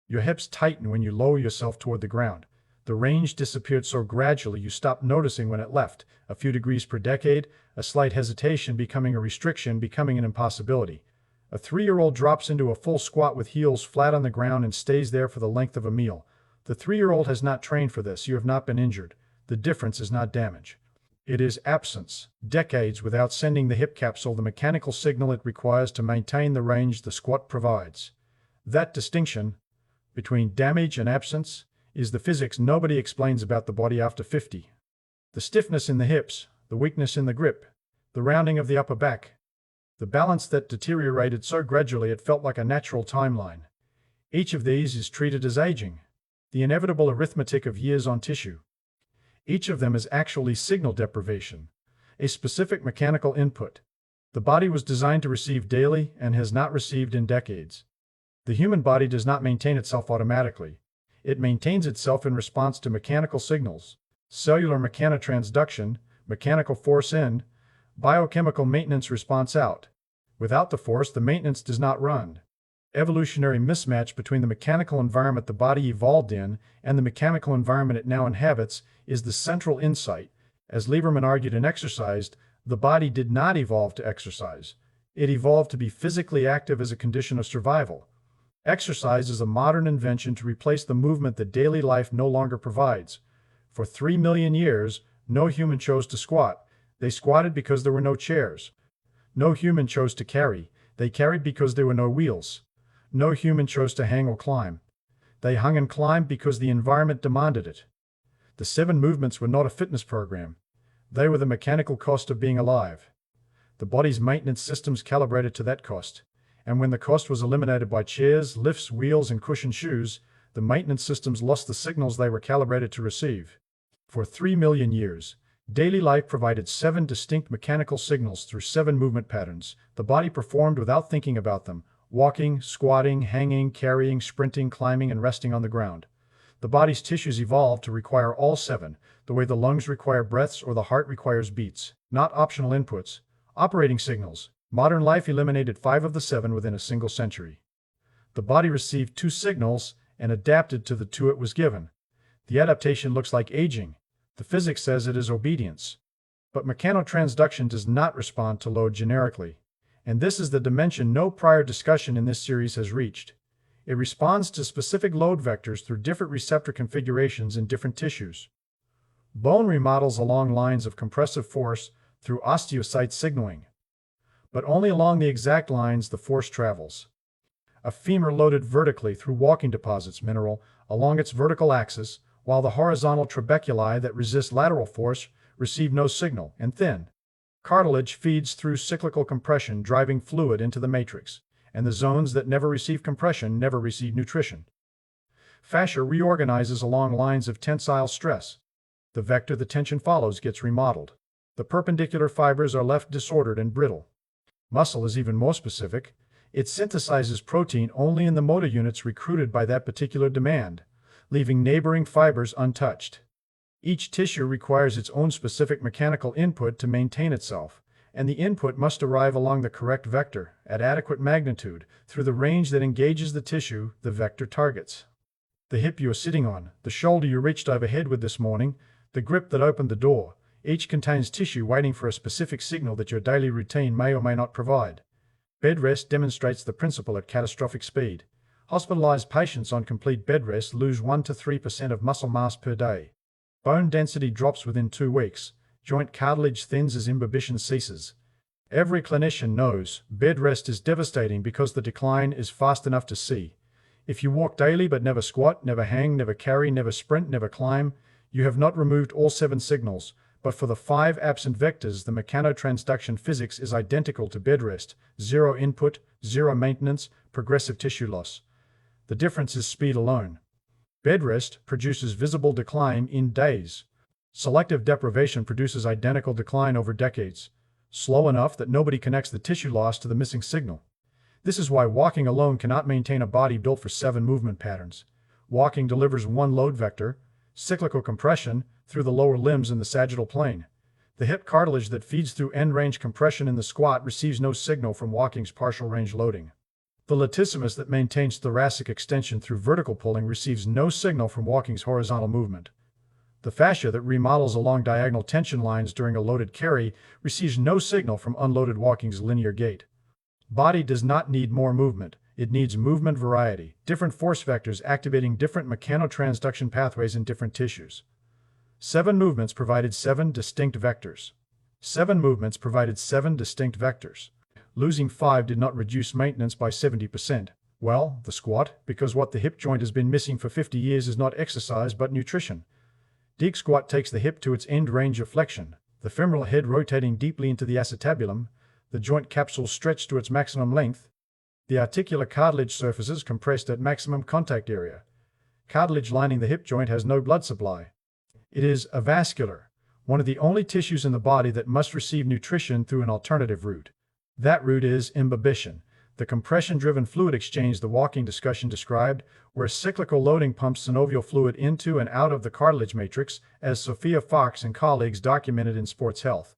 Your hips tighten when you lower yourself toward the ground. The range disappeared so gradually you stopped noticing when it left, a few degrees per decade, a slight hesitation becoming a restriction, becoming an impossibility. A 3-year-old drops into a full squat with heels flat on the ground and stays there for the length of a meal. The 3-year-old has not trained for this. You have not been injured. The difference is not damage. It is absence. Decades without sending the hip capsule the mechanical signal it requires to maintain the range the squat provides. That distinction between damage and absence is the physics nobody explains about the body after 50. The stiffness in the hips, the weakness in the grip, the rounding of the upper back, the balance that deteriorated so gradually it felt like a natural timeline. Each of these is treated as aging, the inevitable arithmetic of years on tissue. Each of them is actually signal deprivation, a specific mechanical input. The body was designed to receive daily and has not received in decades. The human body does not maintain itself automatically. It maintains itself in response to mechanical signals, cellular mechanotransduction, mechanical force in, biochemical maintenance response out. Without the force, the maintenance does not run. Evolutionary mismatch between the mechanical environment the body evolved in and the mechanical environment it now inhabits is the central insight. As Lieberman argued and exercised, the body did not evolve to exercise. It evolved to be physically active as a condition of survival. Exercise is a modern invention to replace the movement that daily life no longer provides. For 3 million years, no human chose to squat. They squatted because there were no chairs. No human chose to carry. They carried because there were no wheels. No human chose to hang or climb. They hung and climbed because the environment demanded it. The 7 movements were not a fitness program. They were the mechanical cost of being alive. The body's maintenance systems calibrated to that cost. And when the cost was eliminated by chairs, lifts, wheels, and cushioned shoes, the maintenance systems lost the signals they were calibrated to receive. For 3 million years, daily life provided 7 distinct mechanical signals through 7 movement patterns. The body performed without thinking about them: walking, squatting, hanging, carrying, sprinting, climbing, and resting on the ground. The body's tissues evolved to require all 7, the way the lungs require breaths or the heart requires beats, not optional inputs, operating signals. Modern life eliminated 5 of the 7 within a single century. The body received 2 signals and adapted to the 2 it was given. The adaptation looks like aging. The physics says it is obedience. But mechanotransduction does not respond to load generically. And this is the dimension no prior discussion in this series has reached. It responds to specific load vectors through different receptor configurations in different tissues. Bone remodels along lines of compressive force through osteocyte signaling, but only along the exact lines the force travels. A femur loaded vertically through walking deposits mineral along its vertical axis, while the horizontal trabeculi that resist lateral force receive no signal, and thin cartilage feeds through cyclical compression, driving fluid into the matrix, and the zones that never receive compression never receive nutrition. Fascia reorganizes along lines of tensile stress. The vector the tension follows gets remodeled. The perpendicular fibers are left disordered and brittle. Muscle is even more specific. It synthesizes protein only in the motor units recruited by that particular demand, leaving neighboring fibers untouched. Each tissue requires its own specific mechanical input to maintain itself, and the input must arrive along the correct vector, at adequate magnitude, through the range that engages the tissue the vector targets. The hip you are sitting on, the shoulder you reached overhead with this morning, the grip that opened the door, each contains tissue waiting for a specific signal that your daily routine may or may not provide. Bed rest demonstrates the principle at catastrophic speed. Hospitalized patients on complete bed rest lose 1 to 3% of muscle mass per day. Bone density drops within 2 weeks. Joint cartilage thins as imbibition ceases. Every clinician knows bed rest is devastating because the decline is fast enough to see. If you walk daily but never squat, never hang, never carry, never sprint, never climb, you have not removed all 7 signals. But for the 5 absent vectors, the mechanotransduction physics is identical to bed rest: 0 input, 0 maintenance, progressive tissue loss. The difference is speed alone. Bed rest produces visible decline in days. Selective deprivation produces identical decline over decades, slow enough that nobody connects the tissue loss to the missing signal. This is why walking alone cannot maintain a body built for 7 movement patterns. Walking delivers 1 load vector, cyclical compression, through the lower limbs in the sagittal plane. The hip cartilage that feeds through end-range compression in the squat receives no signal from walking's partial range loading. The latissimus that maintains thoracic extension through vertical pulling receives no signal from walking's horizontal movement. The fascia that remodels along diagonal tension lines during a loaded carry receives no signal from unloaded walking's linear gait. Body does not need more movement. It needs movement variety, different force vectors activating different mechanotransduction pathways in different tissues. 7 movements provided 7 distinct vectors. 7 movements provided 7 distinct vectors. Losing 5 did not reduce maintenance by 70%. Well, the squat, because what the hip joint has been missing for 50 years is not exercise but nutrition. Deep squat takes the hip to its end range of flexion, the femoral head rotating deeply into the acetabulum, the joint capsule stretched to its maximum length, the articular cartilage surfaces compressed at maximum contact area. Cartilage lining the hip joint has no blood supply. It is avascular, one of the only tissues in the body that must receive nutrition through an alternative route. That route is imbibition, the compression-driven fluid exchange the walking discussion described, where cyclical loading pumps synovial fluid into and out of the cartilage matrix, as Sophia Fox and colleagues documented in Sports Health.